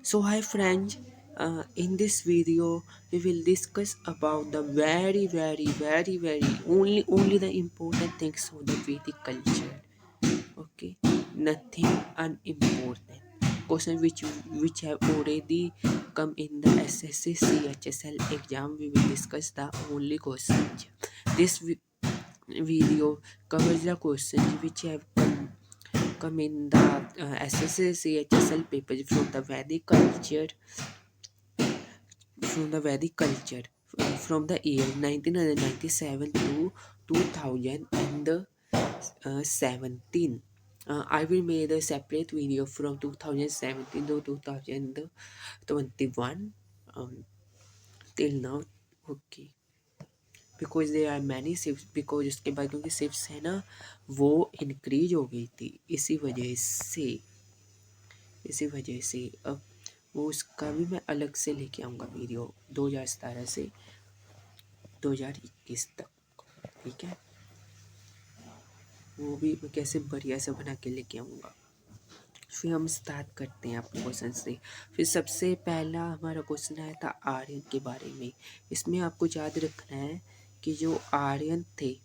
So hi friends, in this video we will discuss about the very only the important things of the Vedic culture. Okay, nothing unimportant. Question which have already come in the SSC CHSL exam. We will discuss the only questions. This video covers the questions which have come in the SSC CHSL papers from the Vedic culture from the year 1997 to 2017. I will make a separate video from 2017 to 2021 till now. Okay, because they are many shift because उसके बाद क्योंकि shifts है ना वो increase हो गई थी इसी वजह से अब वो उसका भी मैं अलग से लेके आऊँगा वीडियो 2017 से 2021 तक। ठीक है, वो भी मैं कैसे बढ़िया से बना के लेके आऊँगा। फिर हम स्टार्ट करते हैं अपने क्वेश्चन से। फिर सबसे पहला हमारा क्वेश्चन आया था आर्यन के बारे में। इसमें आपको याद रखना है कि जो आर्यन थे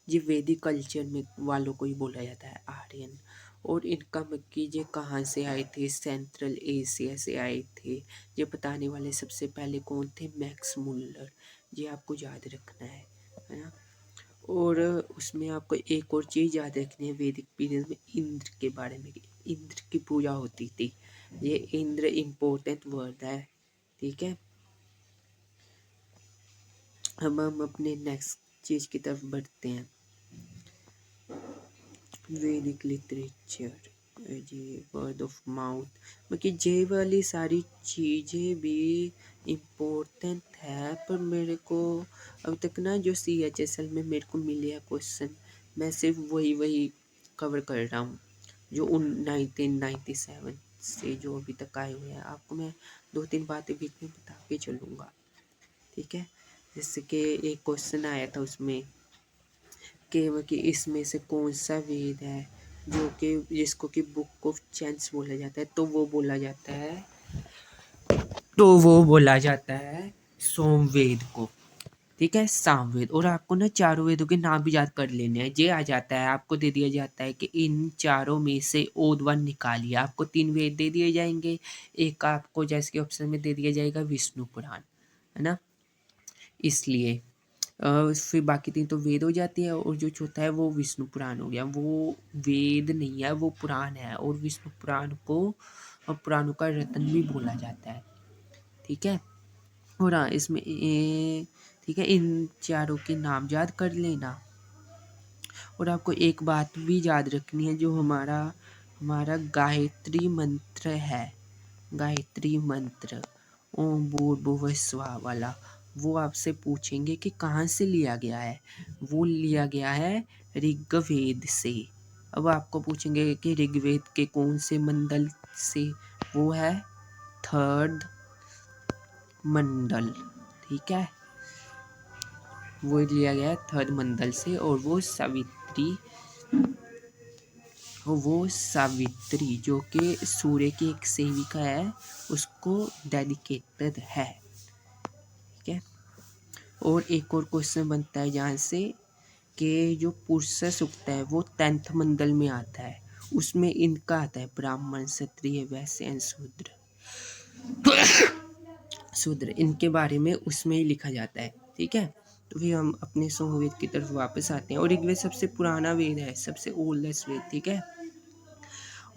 ये वैदिक कल्चर में वालों को ही बोला जाता है आर्यन। और इनका कीजिए कहाँ से आए थे, सेंट्रल एशिया से आए थे। ये बताने वाले सबसे पहले कौन थे, मैक्स मुल्लर। ये आपको याद रखना है ना। और उसमें आपको एक और चीज़ याद रखनी है वैदिक पीरियड में इंद्र के बारे में। इंद्र की पूजा होती थी। ये इंद्र इम्पोर्टेंट वर्ड है। ठीक है, अब हम अपने नेक्स्ट चीज़ की तरफ बढ़ते हैं। वैदिक लिटरेचर, ये वर्ड ऑफ माउथ, मतलब ये वाली सारी चीज़ें भी इम्पोर्टेंट है। पर मेरे को अब तक ना जो CHSL में मेरे को मिले हैं क्वेश्चन, मैं सिर्फ वही कवर कर रहा हूँ जो 1997 से जो अभी तक आए हुए हैं। आपको मैं 2-3 बातें बीच में बता के चलूँगा। ठीक है, जैसे कि एक क्वेश्चन आया था उसमें कि इसमें से कौन सा वेद है जो कि जिसको कि बुक ऑफ चैंस बोला जाता है, तो वो बोला जाता है सोमवेद को। ठीक है, सामवेद। और आपको ना चारों वेदों के नाम भी याद कर लेने हैं। ये आ जाता है, आपको दे दिया जाता है कि इन चारों में से ओद वन निकालिए। आपको 3 वेद दे दिए जाएंगे। एक आपको जैसे कि ऑप्शन में दे दिया जाएगा विष्णु पुराण, है ना। इसलिए फिर बाकी 3 तो वेद हो जाती है और जो चौथा है वो विष्णु पुराण हो गया। वो वेद नहीं है, वो पुराण है। और विष्णु पुराण को पुराणों का रत्न भी बोला जाता है। ठीक है, और हाँ इसमें ठीक है, इन चारों के नाम याद कर लेना। और आपको एक बात भी याद रखनी है, जो हमारा हमारा गायत्री मंत्र है, गायत्री मंत्र ओम भूर्भुवः स्वः वाला, वो आपसे पूछेंगे कि कहाँ से लिया गया है। वो लिया गया है ऋग्वेद से। अब आपको पूछेंगे कि ऋग्वेद के कौन से मंडल से, वो है 3rd मंडल। ठीक है, वो लिया गया है 3rd मंडल से। और वो सावित्री जो कि सूर्य की एक सेविका है, उसको डेडिकेटेड है। ठीक है, और एक और क्वेश्चन बनता है यहाँ से कि जो पुरुष सूक्त है वो 10th मंडल में आता है। उसमें इनका आता है ब्राह्मण, क्षत्रिय, वैश्य एंड शूद्र। इनके बारे में उसमें ही लिखा जाता है। ठीक है, तो फिर हम अपने सोमवेद की तरफ वापस आते हैं। और ऋग्वेद सबसे पुराना वेद है, सबसे ओल्डेस्ट वेद। ठीक है,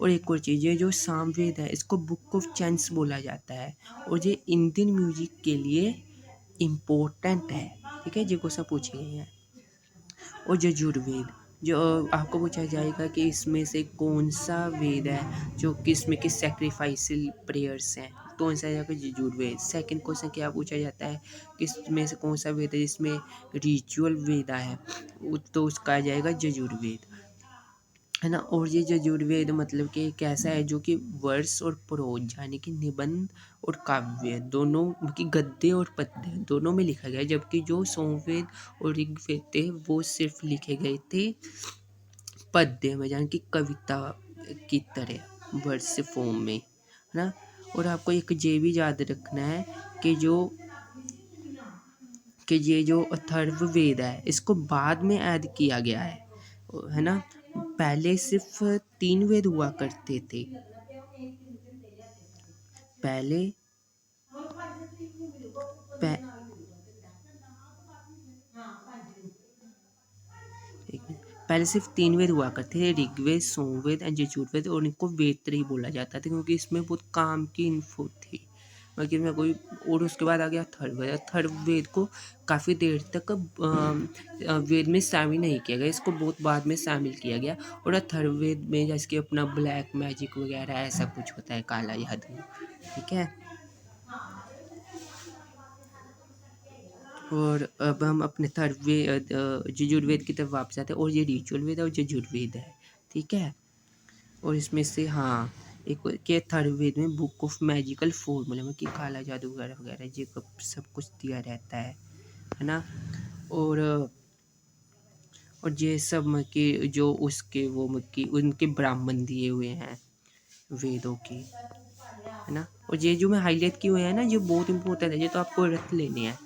और एक और चीज़, ये जो सामवेद है इसको बुक ऑफ चांस बोला जाता है। और ये इंडियन म्यूजिक के लिए इम्पोर्टेंट है। ठीक है, ये क्वेश्चन पूछे गए हैं। और यजुर्वेद, जो आपको पूछा जाएगा कि इसमें से कौन सा वेद है जो कि इसमें कि सेक्रीफाइसल प्रेयर्स हैं, तो कौन सा जाएगा यजुर्वेद। सेकंड क्वेश्चन क्या पूछा जाता है कि इसमें से कौन सा वेद है जिसमें रिचुअल वेदा है, तो उसका आ जाएगा यजुर्वेद, है ना। और ये यजुर्वेद मतलब कि कैसा है, जो कि वर्स और प्रोज यानी कि निबंध और काव्य दोनों की गद्य और पद्य दोनों में लिखा गया है। जबकि जो सोमवेद और ऋग्वेद थे वो सिर्फ लिखे गए थे पद्य में, यानी कि कविता की तरह वर्स फॉर्म में, है ना। और आपको एक ये भी याद रखना है कि ये जो अथर्ववेद है इसको बाद में ऐड किया गया है ना। पहले सिर्फ 3 वेद हुआ करते थे। पहले पह, एक मिनट, पहले सिर्फ 3 वेद हुआ करते थे, ऋग्वेद, सोमवेद एंड यजुर्वेद, और इनको वेदत्रयी बोला जाता था क्योंकि इसमें बहुत काम की इन्फो थी। बाकी में कोई और उसके बाद आ गया अथर्ववेद। अथर्ववेद को काफ़ी देर तक वेद में शामिल नहीं किया गया, इसको बहुत बाद में शामिल किया गया। और अथर्ववेद में जैसे कि अपना ब्लैक मैजिक वगैरह ऐसा कुछ होता है, काला जादू, ठीक है। और अब हम अपने यजुर्वेद की तरफ वापस आते हैं, और ये रिचुअल वेद और यजुर्वेद है, ठीक है। और इसमें से हाँ एक के अथर्ववेद में बुक ऑफ मैजिकल फॉर्मूला में कि काला जादू वगैरह वगैरह ये सब कुछ दिया रहता है ना। और ये सब के जो उसके वो की उनके ब्राह्मण दिए हुए हैं वेदों के, है ना। और ये जो मैं हाईलाइट किए हुए हैं ना, ये बहुत इंपॉर्टेंट है, ये तो आपको रट लेने हैं।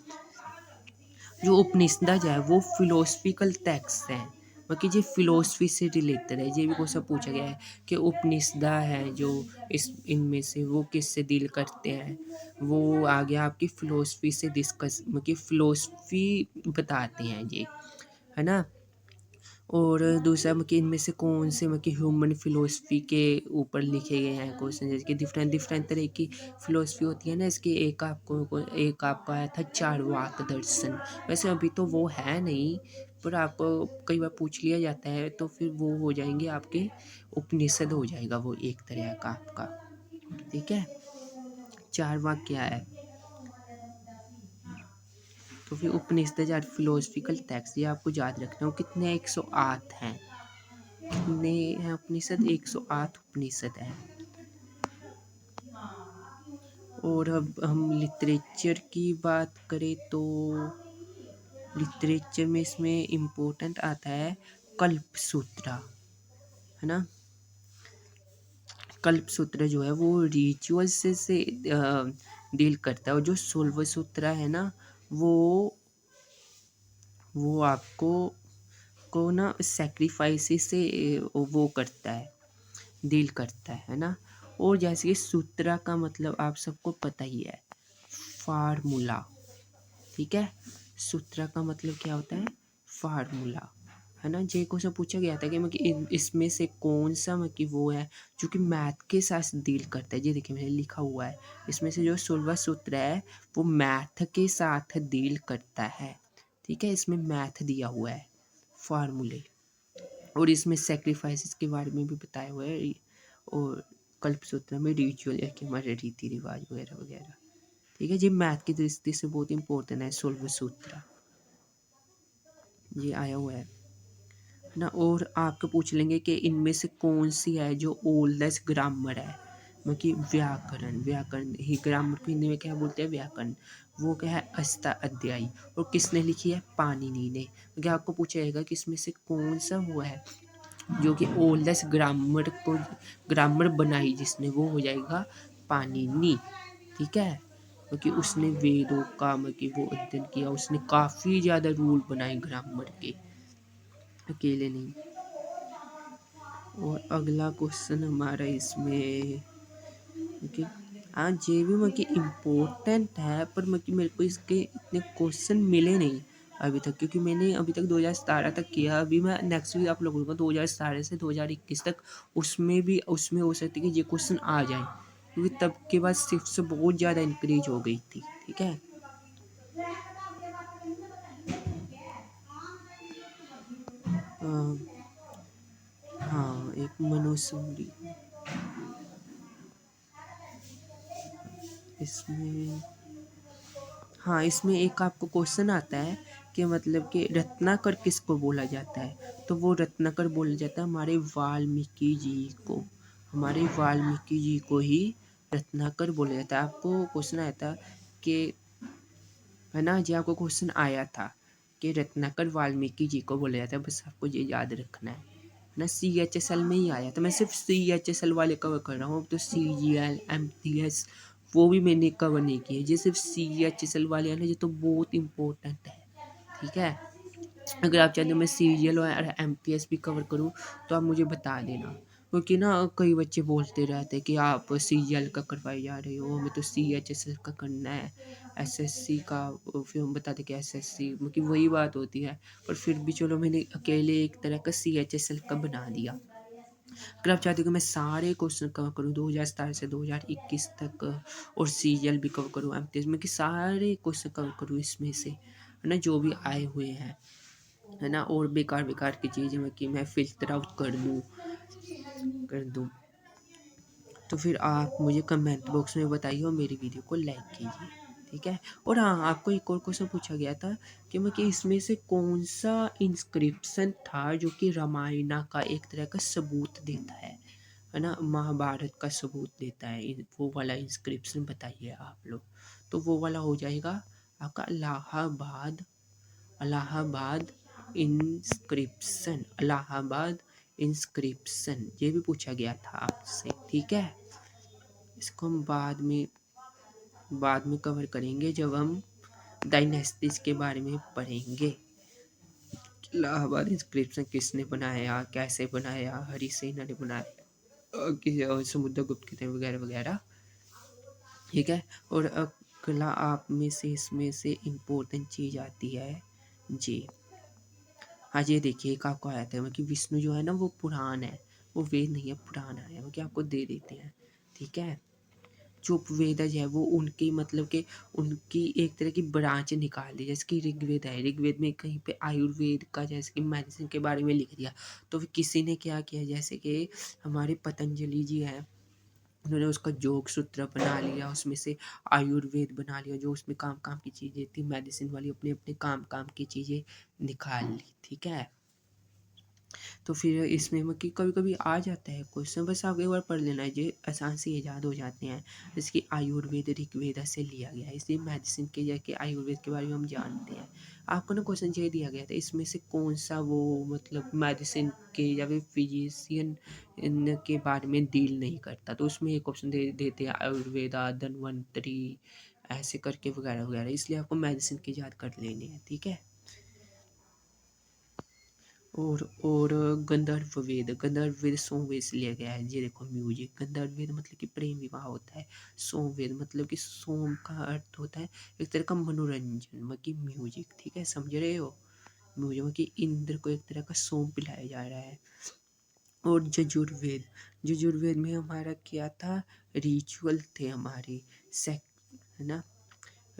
जो उपनिषद है वो फिलोसफिकल टेक्स्ट हैं, मतलब ये फिलोसफी से रिलेटेड है। ये भी क्वेश्चन पूछा गया है कि उपनिषद है जो इस इनमें से वो किससे डील करते हैं, वो आगे आपकी फिलोसफी से डिस्कस मतलब फिलोसफी बताते हैं ये, है ना। और दूसरा मतलब इनमें से कौन से मतलब ह्यूमन फिलोसफी के ऊपर लिखे गए हैं क्वेश्चन, जैसे कि डिफरेंट डिफरेंट तरह की फिलोसफी होती है ना। इसकी एक आपका आया था चारवाक दर्शन, वैसे अभी तो वो है नहीं, पर आपको कई बार पूछ लिया जाता है तो फिर वो हो जाएंगे आपके उपनिषद हो जाएगा वो एक तरह का आपका, ठीक है। चारवाक क्या है, तो फिर उपनिषद यार फिलोसफिकल टेक्स्ट ये आपको याद रखना हो। कितने 108 हैं, कितने हैं उपनिषद, 108 उपनिषद हैं। और अब हम लिटरेचर की बात करें तो लिटरेचर में इसमें इम्पोर्टेंट आता है कल्पसूत्रा, है ना। कल्पसूत्र जो है वो रिचुअल से डील करता है, और जो सोल्वसूत्रा है ना वो आपको को ना सेक्रीफाइस से वो करता है, डील करता है ना। और जैसे कि सूत्रा का मतलब आप सबको पता ही है, फार्मूला, ठीक है। सूत्रा का मतलब क्या होता है, फार्मूला, है ना। जे को सब पूछा गया था कि मतलब इसमें से कौन सा मतलब वो है जो कि मैथ के साथ डील करता है। ये देखिए मैंने लिखा हुआ है, इसमें से जो 16वां सूत्र है वो मैथ के साथ डील करता है, ठीक है। इसमें मैथ दिया हुआ है, फार्मूले, और इसमें सेक्रीफाइसेस के बारे में भी बताया हुआ है। और कल्पसूत्र में रिचुअल या कि हमारे रीति रिवाज वगैरह वगैरह, ठीक है। ये मैथ की दृष्टि से बहुत इंपॉर्टेंट है सोलव सूत्र, ये आया हुआ है ना। और आपको पूछ लेंगे कि इनमें से कौन सी है जो ओल्डेस्ट ग्रामर है, मतलब कि व्याकरण, व्याकरण ही ग्रामर को हिंदी में क्या बोलते हैं, व्याकरण। वो क्या है, अष्टाध्यायी, और किसने लिखी है, पाणिनि ने। क्योंकि आपको पूछा जाएगा कि इसमें से कौन सा हुआ है जो कि ओल्डेस्ट ग्रामर बनाई जिसने, वो हो जाएगा पाणिनि, ठीक है। क्योंकि उसने वेदों का मतलब वो अध्ययन किया, उसने काफ़ी ज़्यादा रूल बनाए ग्रामर के, अकेले नहीं। और अगला क्वेश्चन हमारा इसमें कि हाँ ये भी मतलब इम्पोर्टेंट है, पर मतलब मेरे को इसके इतने क्वेश्चन मिले नहीं अभी तक, क्योंकि मैंने अभी तक 2017 तक किया। अभी मैं नेक्स्ट वीक आप लोगों को 2017 से 2021 तक उसमें हो सकती है कि ये क्वेश्चन आ जाए, क्योंकि तब के बाद शिफ्ट बहुत ज़्यादा इंक्रीज हो गई थी, ठीक है। हाँ एक मनुस्मृति, इसमें हाँ इसमें एक आपको क्वेश्चन आता है कि मतलब कि रत्नाकर किसको बोला जाता है, तो वो रत्नाकर बोला जाता है हमारे वाल्मीकि जी को, हमारे वाल्मीकि जी को ही रत्नाकर बोला जाता है। आपको क्वेश्चन आया था कि, है ना जी, आपको क्वेश्चन आया था कि रत्नाकर वाल्मीकि जी को बोला जाता है, बस आपको ये याद रखना है। ना CHSL में ही आया था। मैं सिर्फ CHSL वाले कवर कर रहा हूँ। अब तो CGL MTS वो भी मैंने कवर नहीं किए। ये सिर्फ CHSL वाले हैं ना, ये तो बहुत इंपॉर्टेंट है, ठीक है। अगर आप चाहते हो मैं CGL और MTS भी कवर करूँ तो आप मुझे बता देना, क्योंकि ना कई बच्चे बोलते रहते हैं कि आप CGL का करवाए जा रहे हो, हमें तो CHSL का करना है, SSC का। फिर हम बताते कि SSC मतलब वही बात होती है। पर फिर भी चलो मैंने अकेले एक तरह का CHSL का बना दिया। अगर आप चाहते हो कि मैं सारे क्वेश्चन कवर करूँ 2017 से 2021 तक, और CGL भी कवर करूँ, MTS में कि सारे क्वेश्चन कवर करूँ इसमें से, है ना, जो भी आए हुए हैं, है ना, और बेकार बेकार की चीज़ें में कि मैं फ़िल्टर आउट कर दूँ, तो फिर आप मुझे कमेंट बॉक्स में बताइए और मेरी वीडियो को लाइक कीजिए, ठीक है। और हाँ, आपको एक और क्वेश्चन पूछा गया था कि इसमें से कौन सा इंस्क्रिप्शन था जो कि रामायण का एक तरह का सबूत देता है ना, महाभारत का सबूत देता है, वो वाला इंस्क्रिप्शन बताइए आप लोग। तो वो वाला हो जाएगा आपका इलाहाबाद इलाहाबाद इंस्क्रिप्शन ये भी पूछा गया था आपसे, ठीक है। इसको हम बाद में कवर करेंगे जब हम डायनेस्टीज के बारे में पढ़ेंगे। इलाहाबाद इंस्क्रिप्शन किसने बनाया, कैसे बनाया, हरिसेना ने बनाया, और समुद्रगुप्त के वगैरह वगैरह, ठीक है। और अगला आप में से इसमें से इम्पोर्टेंट चीज़ आती है जी। हाँ, ये देखिए एक आपको आया था कि विष्णु जो है ना वो पुराण है, वो वेद नहीं है, पुराण है, कि आपको दे देते हैं, ठीक है। जो वेदज है वो उनकी मतलब कि उनकी एक तरह की ब्रांच निकाल दी, जैसे कि ऋग्वेद है, ऋग्वेद में कहीं पे आयुर्वेद का जैसे कि मेडिसिन के बारे में लिख दिया, तो फिर किसी ने क्या किया, जैसे कि हमारे पतंजलि जी हैं, उन्होंने उसका योग सूत्र बना लिया, उसमें से आयुर्वेद बना लिया, जो उसमें काम काम की चीज़ें थी मेडिसिन वाली, अपने अपने काम काम की चीज़ें निकाल ली, ठीक है। तो फिर इसमें कि कभी कभी आ जाता है क्वेश्चन, बस आप एक बार पढ़ लेना है, ये आसान से ईजाद हो जाते हैं। जैसे कि आयुर्वेद ऋग्वेद से लिया गया है, इसलिए मेडिसिन के जाके आयुर्वेद के बारे में हम जानते हैं। आपको ना क्वेश्चन ये दिया गया था, इसमें से कौन सा वो मतलब मेडिसिन के या फिर फिजिशियन के बारे में डील नहीं करता, तो उसमें एक ऑप्शन देते हैं आयुर्वेदा, धन्वंतरी, ऐसे करके वगैरह वगैरह, इसलिए आपको मेडिसिन के याद कर लेने हैं, ठीक है। और गंधर्व वेद सोमवेद से लिया गया है। ये देखो म्यूजिक, गंधर्व वेद मतलब कि प्रेम विवाह होता है, सोमवेद मतलब कि सोम का अर्थ होता है एक तरह का मनोरंजन मतलब कि म्यूजिक, ठीक है, समझ रहे हो। म्यूजिक मतलब कि इंद्र को एक तरह का सोम पिलाया जा रहा है। और यजुर्वेद में हमारा क्या था, रिचुअल थे हमारे, है ना,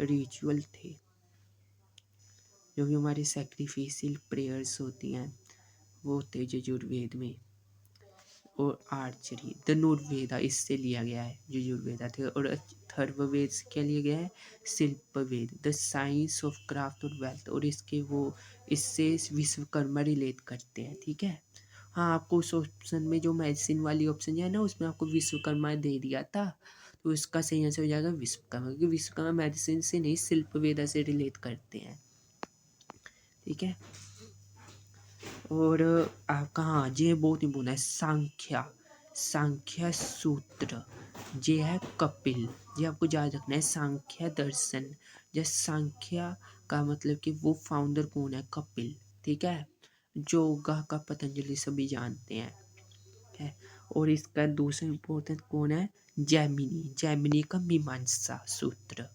रिचुअल थे, जो भी हमारी सैक्रिफिशियल प्रेयर्स होती हैं वो थे यजुर्वेद में। और आर्चरी धनुर्वेदा इससे लिया गया है, यजुर्वेदा थे। और अथर्ववेद से क्या लिया गया है, शिल्पवेद द साइंस ऑफ क्राफ्ट और वेल्थ, और इसके वो इससे विश्वकर्मा रिलेट करते हैं, ठीक है। हाँ, आपको उस ऑप्शन में जो मेडिसिन वाली ऑप्शन है ना, उसमें आपको विश्वकर्मा दे दिया था, तो इसका सही आंसर हो जाएगा विश्वकर्मा, क्योंकि विश्वकर्मा मेडिसिन से नहीं शिल्पवेदा से रिलेट करते हैं, ठीक है। और आपका हाँ ये बहुत इम्पोर्टेंट है, सांख्या सूत्र, ये है कपिल, ये आपको याद रखना है, सांख्या दर्शन, ये सांख्या का मतलब कि वो फाउंडर कौन है, कपिल, ठीक है। योगा का पतंजलि सभी जानते हैं, है। और इसका दूसरा इम्पोर्टेंट कौन है, जैमिनी का मीमांसा सूत्र,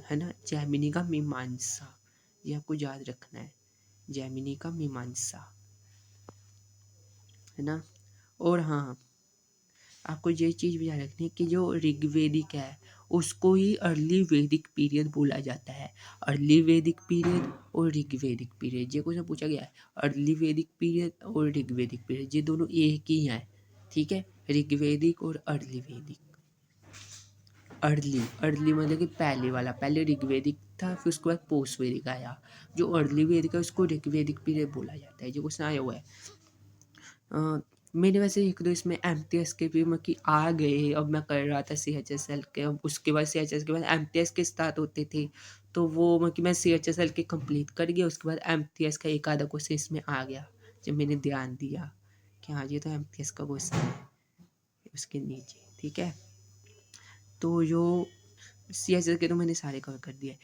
है ना, जैमिनी का मीमांसा, ये आपको याद रखना है, जैमिनी का मीमांसा, है ना। और हाँ, आपको ये चीज़ भी याद रखनी है कि जो ऋग्वेदिक है उसको ही अर्ली वैदिक पीरियड बोला जाता है, अर्ली वैदिक पीरियड और ऋग्वेदिक पीरियड, ये क्वेश्चन पूछा गया है, अर्ली वैदिक पीरियड और ऋग्वेदिक पीरियड ये दोनों एक ही हैं, ठीक है, ऋग्वेदिक और अर्ली वैदिक। अर्ली मतलब कि पहले वाला, पहले ऋग्वेदिक था फिर उसके बाद पोस्ट वैदिक आया, जो अर्ली वैदिक है उसको ऋग्वेदिक पीरियड बोला जाता है, जो क्वेश्चन आया हुआ है। मेरे वैसे एक दो इसमें MTS के भी मतलब कि आ गए, अब मैं कर रहा था CHSL के, अब उसके बाद CHSL के बाद MTS के स्टार्ट होते थे, तो वो मतलब कि मैं CHSL के कंप्लीट कर गया, उसके बाद MTS का एक आधा क्वेश्चन इसमें आ गया जब मैंने ध्यान दिया कि हाँ ये तो एमटीएस का क्वेश्चन है उसके नीचे, ठीक है। तो जो जैसे कि तो मैंने सारे कवर कर दिए।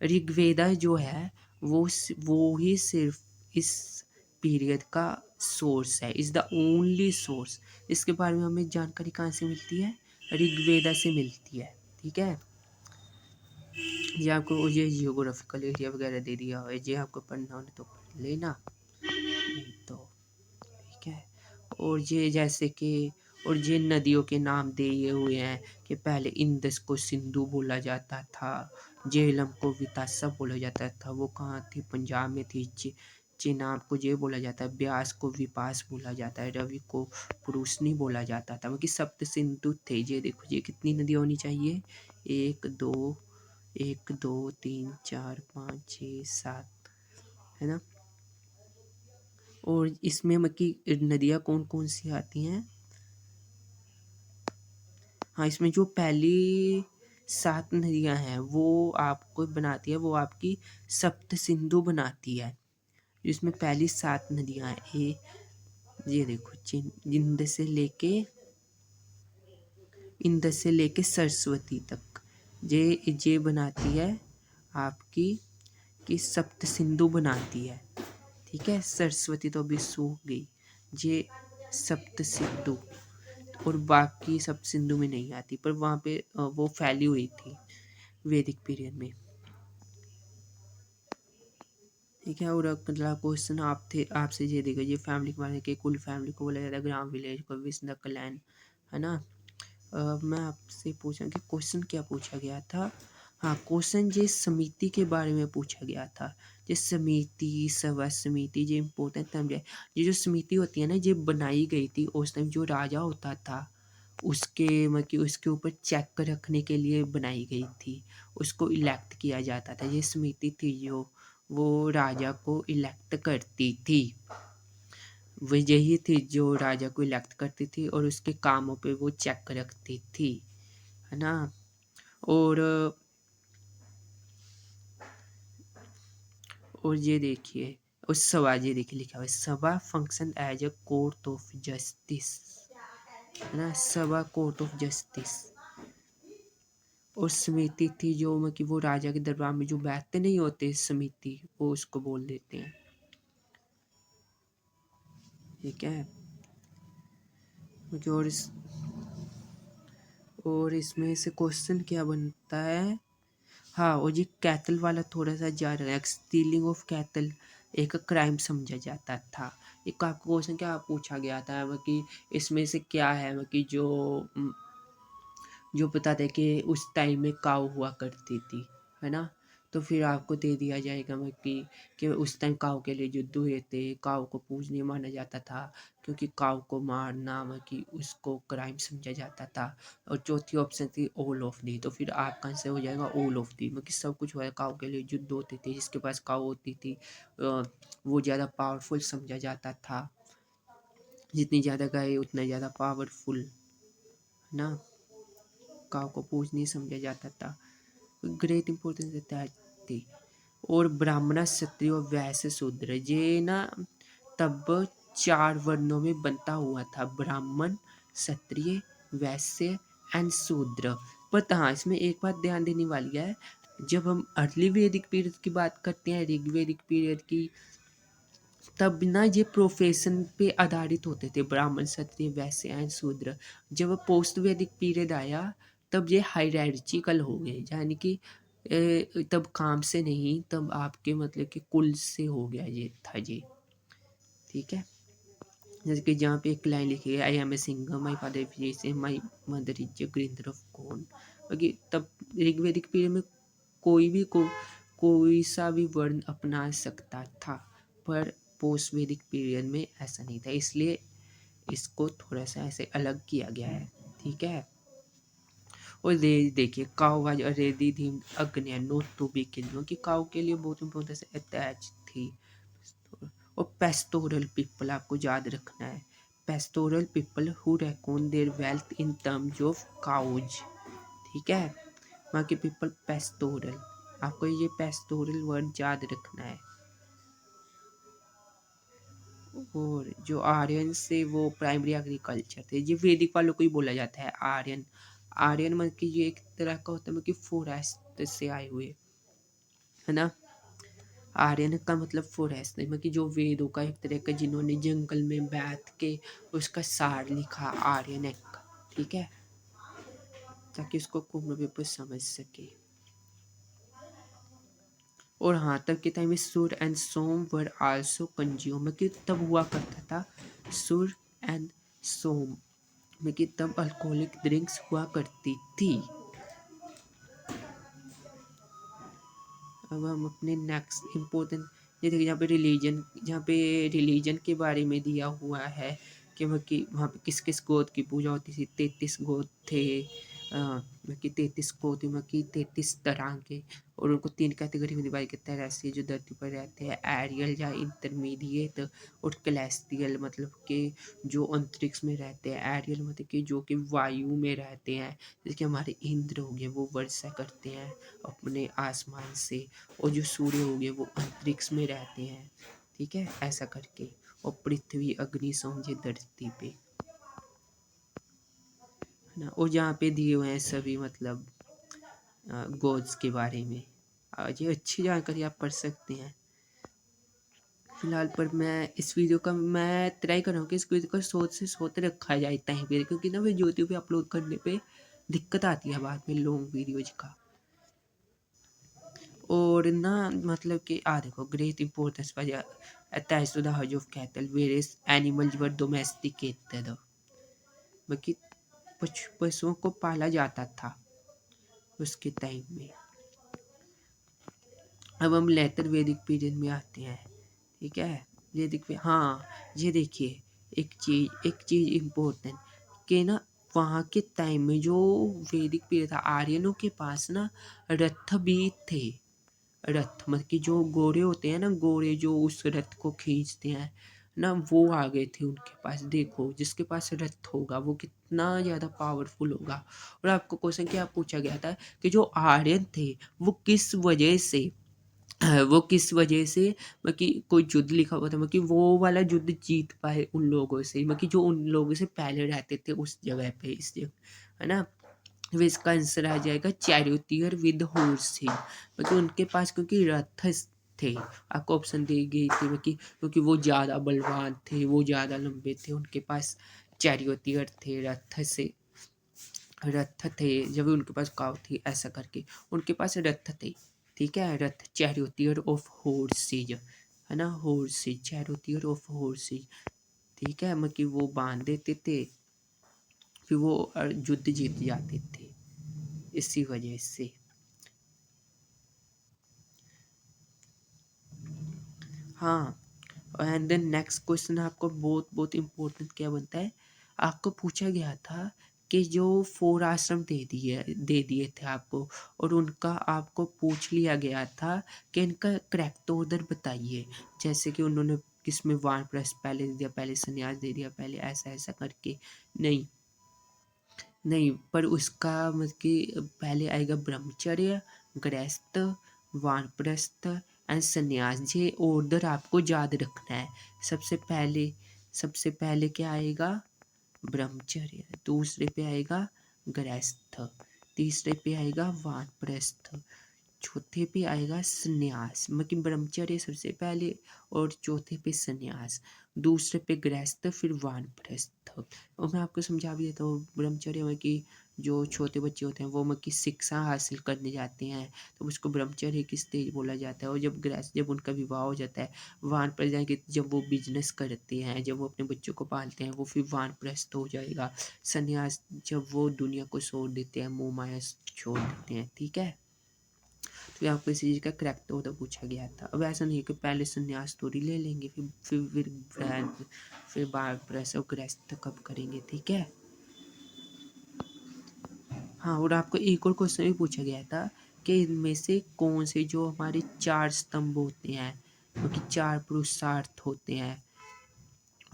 ऋग्वेदा जो है वो ही सिर्फ इस पीरियड का सोर्स है, इज़ द ओनली सोर्स। इसके बारे में हमें जानकारी कहाँ से मिलती है? ऋग्वेदा से मिलती है, ठीक है। ये आपको ये जियोग्राफिकल एरिया वगैरह दे दिया है, ये आपको पढ़ना हो तो पढ़ लेना, नहीं तो ठीक है। और ये जैसे कि और ये नदियों के नाम दिए हुए हैं कि पहले इंदस को सिंधु बोला जाता था, झेलम को वितासा बोला जाता था, वो कहाँ थी? पंजाब में थी। चिनाब को ये बोला जाता है, ब्यास को विपास बोला जाता है, रवि को पुरुषनी बोला जाता था। मतलब सप्त सिंधु थे। ये देखो ये कितनी नदी होनी चाहिए? 1 2 1 2 3 4 5 6 7, है ना। और इसमें मतलब नदियाँ कौन कौन सी आती हैं? हाँ, इसमें जो पहली 7 नदियाँ हैं वो आपको बनाती है, वो आपकी सप्त सिंधु बनाती है। इसमें पहली 7 नदियाँ हैं, ये देखो इंदस से लेके सरस्वती तक, ये बनाती है आपकी कि सप्त सिंधु बनाती है, ठीक है। सरस्वती तो अभी सूख गई, ये सप्त सिंधु। और बाकी सब सिंधु में नहीं आती, पर वहाँ पे वो फैली हुई थी वैदिक पीरियड में, ठीक है। और अगला क्वेश्चन आपसे ये देखो, ये फैमिली के बारे में कि कुल फैमिली को बोला जाता है ग्राम विलेज को विस्न क्लैन, है ना। मैं आपसे पूछा कि क्वेश्चन क्या पूछा गया था? हाँ, क्वेश्चन ये समिति के बारे में पूछा गया था। ये समिति, सभा समिति, ये इम्पोर्टेंट समझे। ये जो समिति होती है ना, ये बनाई गई थी उस टाइम जो राजा होता था उसके मतलब उसके ऊपर चेक रखने के लिए बनाई गई थी, उसको इलेक्ट किया जाता था। ये समिति थी जो वो राजा को इलेक्ट करती थी, वो यही थी जो राजा को इलेक्ट करती थी और उसके कामों पे वो चेक रखती थी, है ना। और ये देखिए उस सभा, ये देखिए लिखा हुआ है सभा function as a court of justice, है ना। सभा कोर्ट ऑफ जस्टिस। और समिति थी जो मतलब वो राजा के दरबार में जो बैठते नहीं होते, समिति, वो उसको बोल देते हैं, ठीक है। और और इसमें से क्वेश्चन क्या बनता है? हाँ, और ये कैटल वाला थोड़ा सा जा रहा है। स्टीलिंग ऑफ कैटल एक क्राइम समझा जाता था। एक आपको क्वेश्चन क्या पूछा गया था कि इसमें से क्या है कि जो बताते हैं कि उस टाइम में काऊ हुआ करती थी, है ना। तो फिर आपको दे दिया जाएगा कि उस टाइम काऊ के लिए युद्ध हुए थे, काऊ को पूजनीय माना जाता था क्योंकि काऊ को मारना कि उसको क्राइम समझा जाता था। और चौथी ऑप्शन थी ऑल ऑफ दी, तो फिर आपका आंसर हो जाएगा ऑल ऑफ दी। मतलब सब कुछ हुआ है, काऊ के लिए युद्ध होते थे, जिसके पास काऊ होती थी वो ज़्यादा पावरफुल समझा जाता था, जितनी ज़्यादा गाय उतना ज़्यादा पावरफुल, है ना। काऊ को पूजनीय समझा जाता था, ग्रेट इंपॉर्टेंस देता है थी। और ब्राह्मण, क्षत्रिय और वैश्य शूद्र, ये ना तब 4 वर्णों में बनता हुआ था, ब्राह्मण, क्षत्रिय, वैश्य एंड शूद्र। बट हाँ, इसमें एक बात ध्यान देने वाली है, जब हम अर्ली वैदिक पीरियड की बात करते हैं, ऋग्वैदिक पीरियड की, तब ना ये प्रोफेशन पे आधारित होते थे, ब्राह्मण, क्षत्रिय, वैश्य एंड शूद्र। जब पोस्ट वैदिक पीरियड आया तब ये हायरार्चिकल हो गए, यानी कि तब काम से नहीं, तब आपके मतलब कि कुल से हो गया ये था ये, ठीक है। जैसे कि जहाँ पे एक लाइन लिखी है, I am a singer, my father is my mother is grinder of corn. क्योंकि तब ऋग्वैदिक पीरियड में कोई सा भी वर्ण अपना सकता था, पर पोस्ट वैदिक पीरियड में ऐसा नहीं था, इसलिए इसको थोड़ा सा ऐसे अलग किया गया है, ठीक है। और देखिए काउ वाज रेडी थी अग्नि नोट टू बी किल्ड, क्योंकि काउ के लिए बहुत इंपॉर्टेंस अटैच थी। और पेस्टोरल पीपल आपको याद रखना है, pastoral people who Recon there wealth in terms of cows, ठीक है। वहाँ के पीपल पेस्टोरल, आपको ये पेस्टोरल वर्ड याद रखना है। और जो आर्यन से वो प्राइमरी एग्रीकल्चर थे, ये वैदिक वालों को ही बोला जाता है आर्यन। आर्यन मतलब कि ये एक तरह का होता है मतलब कि फॉरेस्ट से आए हुए, है ना। आर्यन का मतलब फॉरेस्ट मतलब कि जो वेदों का एक तरह का, जिन्होंने जंगल में बैठ के उसका सार लिखा, आर्यन एक, ठीक है, ताकि उसको कुम्भ पेपर समझ सके। और हाँ, तब के टाइम में sur and som were also consume, मतलब कि तब हुआ करता था सुर एंड सोम, मतलब कि तब अल्कोहलिक ड्रिंक्स हुआ करती थी। अब हम अपने नेक्स्ट इम्पोर्टेंट, ये देखिए यहाँ पे रिलीजन के बारे में दिया हुआ है कि वहाँ पे किस किस गोत्र की पूजा होती थी। 33 गोत्र थे, मतलब कि 33 गोत्र मतलब कि 33 तरह के, और उनको 3 कैटेगरी में डिवाइड करता है। रहस्य जो धरती पर रहते हैं, एरियल या इंटरमीडिएट, और कैलेस्टियल मतलब कि जो अंतरिक्ष में रहते हैं। एरियल मतलब कि जो कि वायु में रहते हैं, जैसे हमारे इंद्र हो गए, वो वर्षा करते हैं अपने आसमान से। और जो सूर्य हो गए वो अंतरिक्ष में रहते हैं, ठीक है, ऐसा करके। और पृथ्वी अग्नि समझे धरती पे, है ना। और जहाँ पे दिए हुए हैं सभी मतलब गॉड्स के बारे में। ये अच्छी जानकारी आप पढ़ सकते हैं। फिलहाल पर मैं इस वीडियो का मैं ट्राई कर रहा हूँ कि इस वीडियो को सोच से सोच रखा जाए टाइम पे, क्योंकि ना वो यूट्यूब पे अपलोड करने पे दिक्कत आती है बाद में लॉन्ग वीडियोज का। और ना मतलब कि देखो, great importance was attached to the हज of cattle various animals were domesticated, मतलब पशुओं को पाला जाता था उसके टाइम में। अब हम लेटर वैदिक पीरियड में आते हैं, ठीक है। हाँ, ये देखिए, एक चीज इम्पोर्टेंट कि ना, वहाँ के टाइम में जो वैदिक पीरियड था, आर्यनों के पास ना रथ भी थे। रथ मतलब कि जो घोड़े होते हैं ना, घोड़े जो उस रथ को खींचते हैं ना, वो आ गए थे उनके पास। देखो, जिसके पास रथ होगा वो कितना ज़्यादा पावरफुल होगा। और आपको क्वेश्चन क्या पूछा गया था कि जो आर्यन थे वो किस वजह से मतलब कि कोई युद्ध लिखा हुआ था, मतलब कि वो वाला युद्ध जीत पाए उन लोगों से, मतलब कि जो उन लोगों से पहले रहते थे उस जगह पे, इस जगह, है ना। तो इसका आंसर आ जाएगा चैरियोटियर विद हॉर्स, मतलब उनके पास क्योंकि रथ थे। आपको ऑप्शन दी गई थी मतलब क्योंकि वो ज़्यादा बलवान थे, वो ज़्यादा लंबे थे, उनके पास चैरियोटियर थे, रथ थे, जब उनके पास काव थी, ऐसा करके उनके पास रथ थे, ठीक है। रथ चैरियोटियर ऑफ हॉर्सेज, है ना, हॉर्सेज, चैरियोटियर ऑफ हॉर्सेज, ठीक है, मतलब कि वो बांध देते थे, फिर वो युद्ध जीत जाते थे इसी वजह से। हाँ, एंड देन नेक्स्ट क्वेश्चन आपको बहुत बहुत इम्पोर्टेंट क्या बनता है, आपको पूछा गया था कि जो 4 आश्रम दे दिए थे आपको, और उनका आपको पूछ लिया गया था कि इनका करेक्ट ऑर्डर बताइए। जैसे कि उन्होंने किसमें वानप्रस्थ पहले दे दिया, पहले संन्यास दे दिया, पहले ऐसा ऐसा करके। नहीं, नहीं, पर उसका मतलब कि पहले आएगा ब्रह्मचर्य, गृहस्थ, वानप्रस्थ एंड संन्यास। ये ऑर्डर आपको याद रखना है। सबसे पहले क्या आएगा, ब्रह्मचर्य, दूसरे पे आएगा गृहस्थ, तीसरे पे आएगा वानप्रस्थ, चौथे पे आएगा संन्यास, मतलब ब्रह्मचर्य सबसे पहले, और चौथे पे संन्यास, दूसरे पे गृहस्थ, फिर वानप्रस्थ। और मैं आपको समझा भी देता हूँ, ब्रह्मचर्य में कि जो छोटे बच्चे होते हैं वो मतलब की शिक्षा हासिल करने जाते हैं, तो उसको ब्रह्मचर्य की स्टेज बोला जाता है। और जब उनका विवाह हो जाता है, वानप्रस्थ जाएंगे, जब वो बिजनेस करते हैं, जब वो अपने बच्चों को पालते हैं, वो फिर वानप्रस्थ हो जाएगा। संन्यास जब वो दुनिया को छोड़ देते हैं, मोह माया छोड़ देते हैं, ठीक है। तो यहाँ पे इसी चीज़ का करेक्ट ऑर्डर पूछा गया था। अब ऐसा नहीं है कि पहले संन्यास थोड़ी ले लेंगे, फिर वानप्रस्थ और गृहस्थ कब करेंगे, ठीक है। हाँ, और आपको एक और क्वेश्चन भी पूछा गया था कि इनमें से कौन से जो हमारे 4 स्तंभ होते हैं, मतलब कि 4 पुरुषार्थ होते हैं,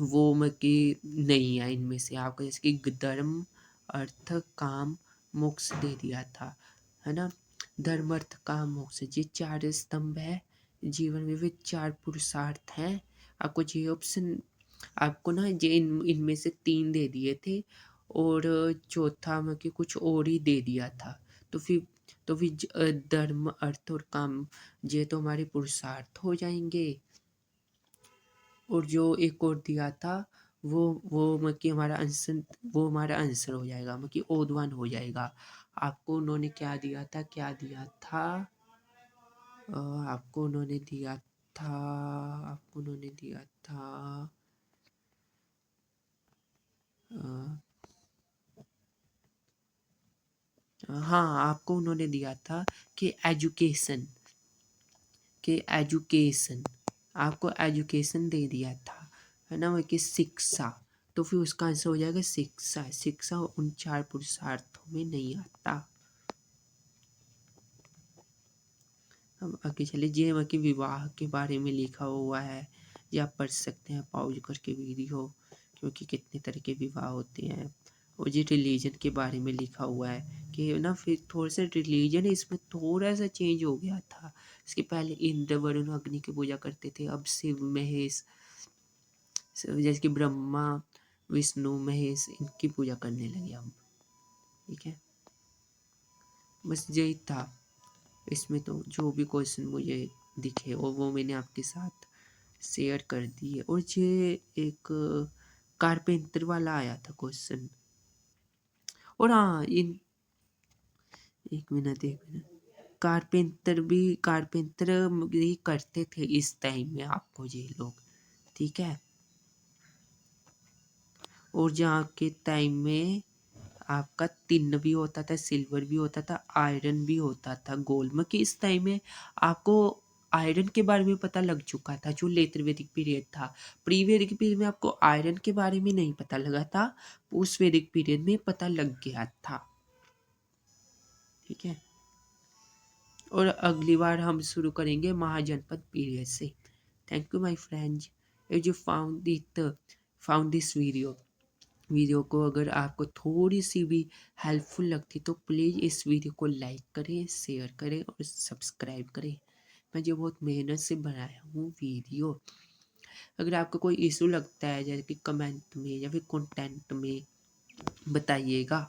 वो मतलब कि नहीं है इनमें से आपको, जैसे कि धर्म, अर्थ, काम, मोक्ष दे दिया था, है ना। धर्म, अर्थ, काम, मोक्ष, ये 4 स्तंभ है जीवन में, वे 4 पुरुषार्थ हैं। आपको ये ऑप्शन आपको ना ये इनमें से 3 दे दिए थे और चौथा मतलब कि कुछ और ही दे दिया था। तो फिर धर्म, अर्थ और काम ये तो हमारे पुरुषार्थ हो जाएँगे और जो एक और दिया था वो मतलब कि हमारा आंसर हो जाएगा मतलब कि ओड वन हो जाएगा। आपको उन्होंने क्या दिया था? अ, आपको उन्होंने दिया था आपको उन्होंने दिया था अ हाँ, आपको उन्होंने दिया था कि एजुकेशन आपको एजुकेशन दे दिया था, है ना? वो कि शिक्षा, तो फिर उसका आंसर हो जाएगा शिक्षा। शिक्षा उन 4 पुरुषार्थों में नहीं आता। अब आगे चलिए, ये मतलब कि विवाह के बारे में लिखा हुआ है, ये आप पढ़ सकते हैं पॉज़ करके वीडियो, क्योंकि कितने तरह के विवाह होते हैं। और ये रिलीजन के बारे में लिखा हुआ है कि ना फिर थोड़ा सा रिलीजन इसमें थोड़ा सा चेंज हो गया था। इसके पहले इंद्र वरुण अग्नि की पूजा करते थे, अब शिव महेश, जैसे कि ब्रह्मा विष्णु महेश इनकी पूजा करने लगे अब। ठीक है, बस यही था। इसमें तो जो भी क्वेश्चन मुझे दिखे और वो मैंने आपके साथ शेयर कर दिए। और ये एक कारपेंटर वाला आया था क्वेश्चन। और हाँ, इन एक मिनट कारपेंटर भी करते थे इस टाइम में आपको ये लोग, ठीक है। और जहाँ के टाइम में आपका टिन भी होता था, सिल्वर भी होता था, आयरन भी होता था, गोल्ड में कि इस टाइम में आपको आयरन के बारे में पता लग चुका था जो लेटर वैदिक पीरियड था। प्री वैदिक पीरियड में आपको आयरन के बारे में नहीं पता लगा था, उस वैदिक पीरियड में पता लग गया था। ठीक है, और अगली बार हम शुरू करेंगे महाजनपद पीरियड से। Thank you my friends, if you found this video को अगर आपको थोड़ी सी भी हेल्पफुल लगती तो प्लीज़ इस वीडियो को लाइक करें, शेयर करें और सब्सक्राइब करें। मैं जो बहुत मेहनत से बनाया हूँ वीडियो। अगर आपको कोई इशू लगता है जैसे कि कमेंट में या फिर कंटेंट में बताइएगा।